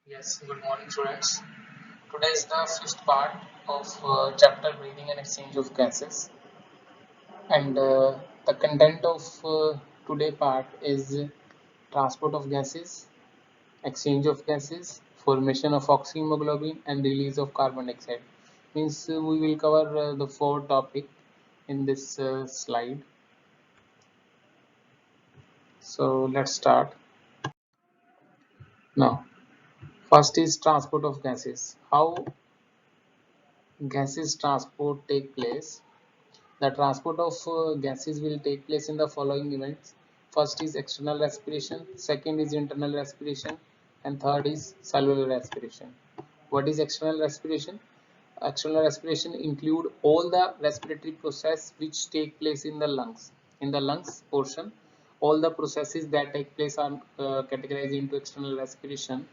Yes, good morning, students. Today is the fifth part of chapter breathing and exchange of gases, and the content of today part is transport of gases, exchange of gases, formation of oxyhemoglobin, and release of carbon dioxide. Means we will cover the four topic in this slide. So let's start now. First is transport of gases. How gases transport take place. The transport of gases will take place in the following events. First is external respiration, second is internal respiration, and third is cellular respiration. What is external respiration? External respiration include all the respiratory process which take place in the lungs. In the lungs portion, all the processes that take place are categorized into external respiration.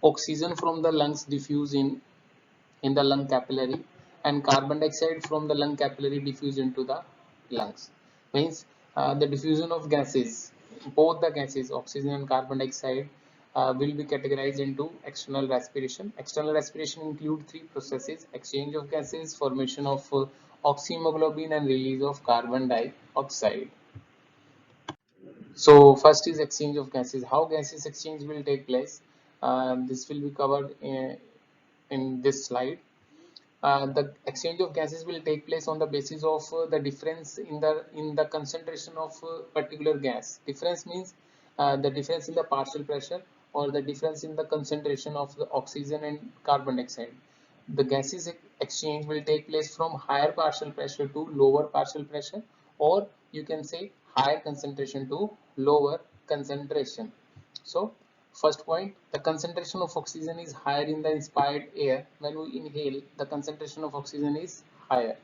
Oxygen from the lungs diffuse in the lung capillary, and carbon dioxide from the lung capillary diffuse into the lungs. Means the diffusion of gases, both the gases oxygen and carbon dioxide, will be categorized into external respiration. External respiration include three processes: exchange of gases, formation of oxyhemoglobin, and release of carbon dioxide. So first is exchange of gases. How gases exchange will take place? This will be covered in this slide. The exchange of gases will take place on the basis of the difference in the concentration of particular gas. Difference means the difference in the partial pressure or the difference in the concentration of the oxygen and carbon dioxide. The gases exchange will take place from higher partial pressure to lower partial pressure, or you can say higher concentration to lower concentration. So first point, the concentration of oxygen is higher in the inspired air. When we inhale, the concentration of oxygen is higher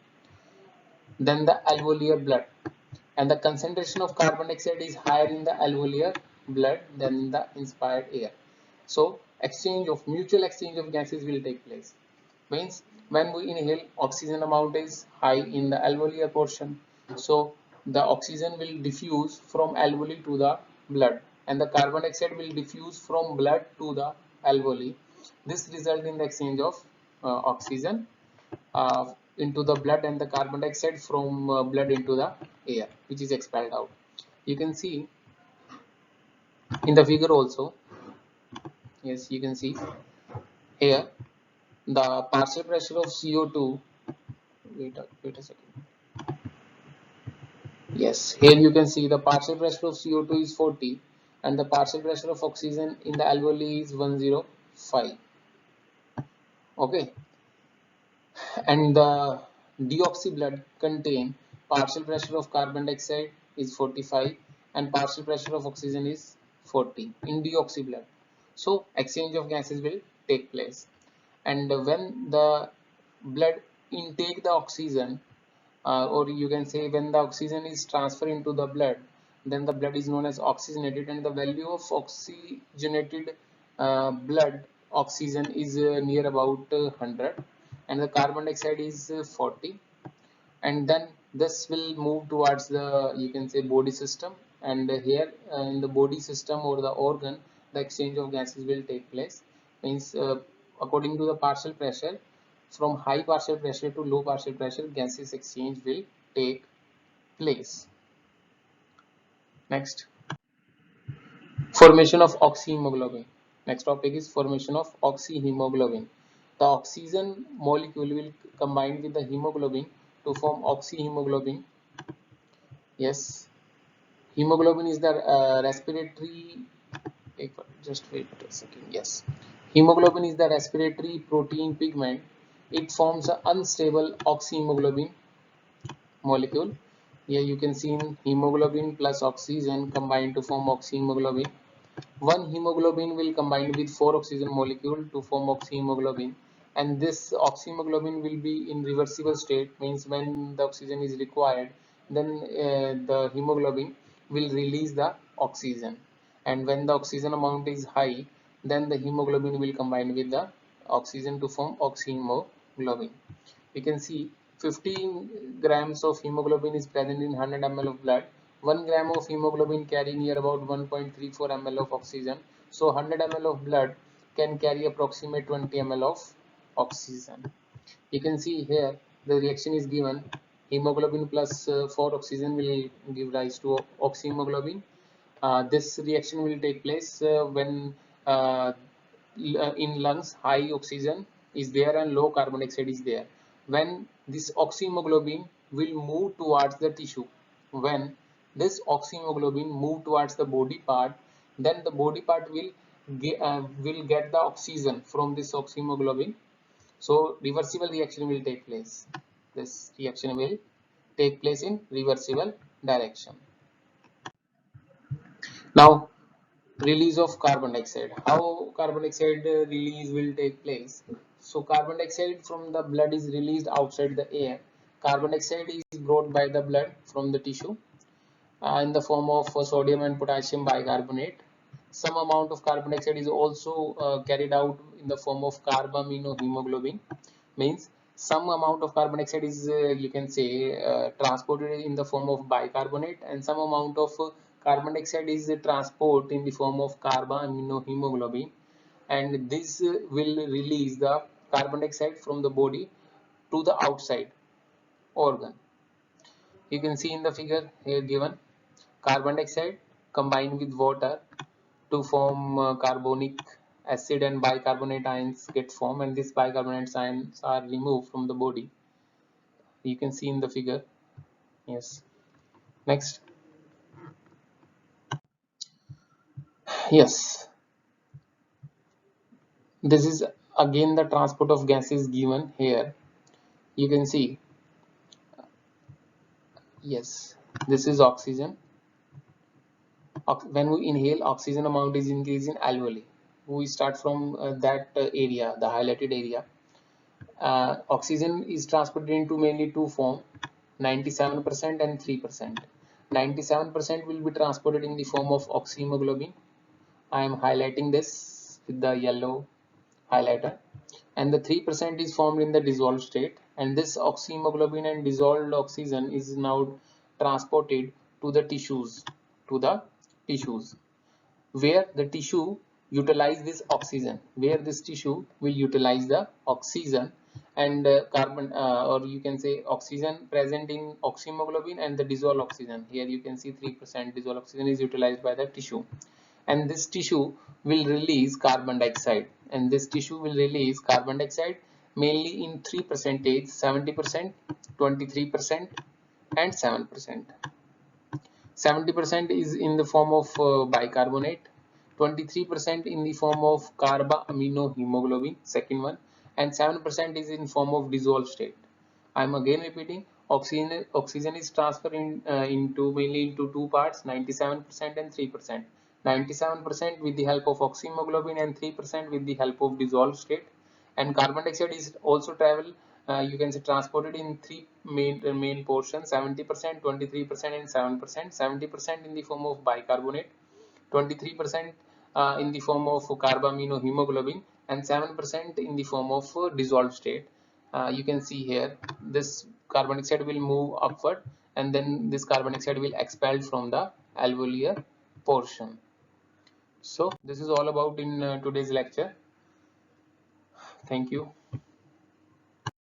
than the alveolar blood, and the concentration of carbon dioxide is higher in the alveolar blood than the inspired air. So exchange of mutual exchange of gases will take place. Means when we inhale, oxygen amount is high in the alveolar portion, so the oxygen will diffuse from alveoli to the blood, and the carbon dioxide will diffuse from blood to the alveoli. This result in the exchange of oxygen into the blood and the carbon dioxide from blood into the air, which is expelled out. You can see in the figure also. Yes, you can see here the partial pressure of CO2. Wait a second. Yes, here you can see the partial pressure of CO2 is 40 and the partial pressure of oxygen in the alveoli is 105. Okay, and the deoxy blood contain partial pressure of carbon dioxide is 45 and partial pressure of oxygen is 40 in deoxy blood. So exchange of gases will take place, and when the blood intake the oxygen, or you can say when the oxygen is transferred into the blood, then the blood is known as oxygenated, and the value of oxygenated blood oxygen is near about 100, and the carbon dioxide is 40. And then this will move towards the, you can say, body system, and here in the body system or the organ, the exchange of gases will take place. Means according to the partial pressure, from high partial pressure to low partial pressure, gases exchange will take place. Next, formation of oxyhemoglobin. Next topic is formation of oxyhemoglobin. The oxygen molecule will combine with the hemoglobin to form oxyhemoglobin. Yes, hemoglobin is the respiratory. Just wait a second. Yes, hemoglobin is the respiratory protein pigment. It forms an unstable oxyhemoglobin molecule. Here you can see in hemoglobin plus oxygen combined to form oxyhemoglobin. One hemoglobin will combine with four oxygen molecule to form oxyhemoglobin, and this oxyhemoglobin will be in reversible state. Means when the oxygen is required, then the hemoglobin will release the oxygen, and when the oxygen amount is high, then the hemoglobin will combine with the oxygen to form oxyhemoglobin. You can see 15 grams of hemoglobin is present in 100 ml of blood. 1 gram of hemoglobin carry near about 1.34 ml of oxygen. So 100 ml of blood can carry approximate 20 ml of oxygen. You can see here the reaction is given. Hemoglobin plus 4 oxygen will give rise to oxyhemoglobin. This reaction will take place when uh, in lungs high oxygen is there and low carbon dioxide is there. When this oxyhemoglobin will move towards the tissue, when this oxyhemoglobin move towards the body part, then the body part will get the oxygen from this oxyhemoglobin. So reversible reaction will take place. This reaction will take place in reversible direction. Now, release of carbon dioxide. How carbon dioxide release will take place? So carbon dioxide from the blood is released outside the air. Carbon dioxide is brought by the blood from the tissue in the form of sodium and potassium bicarbonate. Some amount of carbon dioxide is also carried out in the form of carbaminohemoglobin. Means some amount of carbon dioxide is you can say transported in the form of bicarbonate, and some amount of carbon dioxide is transport in the form of carbaminohemoglobin, and this will release the carbon dioxide from the body to the outside organ. You can see in the figure here given, carbon dioxide combined with water to form carbonic acid, and bicarbonate ions get formed, and these bicarbonate ions are removed from the body. You can see in the figure. Yes. Next. Yes. This is again the transport of gases given here. You can see. Yes. This is oxygen. When we inhale, oxygen amount is increasing alveoli. We start from that area, the highlighted area. Oxygen is transported into mainly two forms, 97% and 3%. 97% will be transported in the form of oxyhemoglobin. I am highlighting this with the yellow highlighter, and the 3% is formed in the dissolved state, and this oxyhemoglobin and dissolved oxygen is now transported to the tissues where the tissue utilize this oxygen, where this tissue will utilize the oxygen and carbon or you can say oxygen present in oxyhemoglobin and the dissolved oxygen. Here you can see 3% dissolved oxygen is utilized by the tissue, and this tissue will release carbon dioxide, and this tissue will release carbon dioxide mainly in 3%, 70%, 23% and 7%. 70% is in the form of bicarbonate, 23% in the form of carbaminohemoglobin, second one, and 7% is in form of dissolved state. I am again repeating, oxygen is transferred into mainly into two parts, 97% and 3%. 97% with the help of oxyhemoglobin and 3% with the help of dissolved state. And carbon dioxide is also travel you can say transported in three main portions, 70%, 23% and 7%. 70% in the form of bicarbonate, 23% in the form of carbaminohemoglobin, and 7% in the form of dissolved state. You can see here this carbon dioxide will move upward, and then this carbon dioxide will expel from the alveolar portion. So this is all about in today's lecture. Thank you.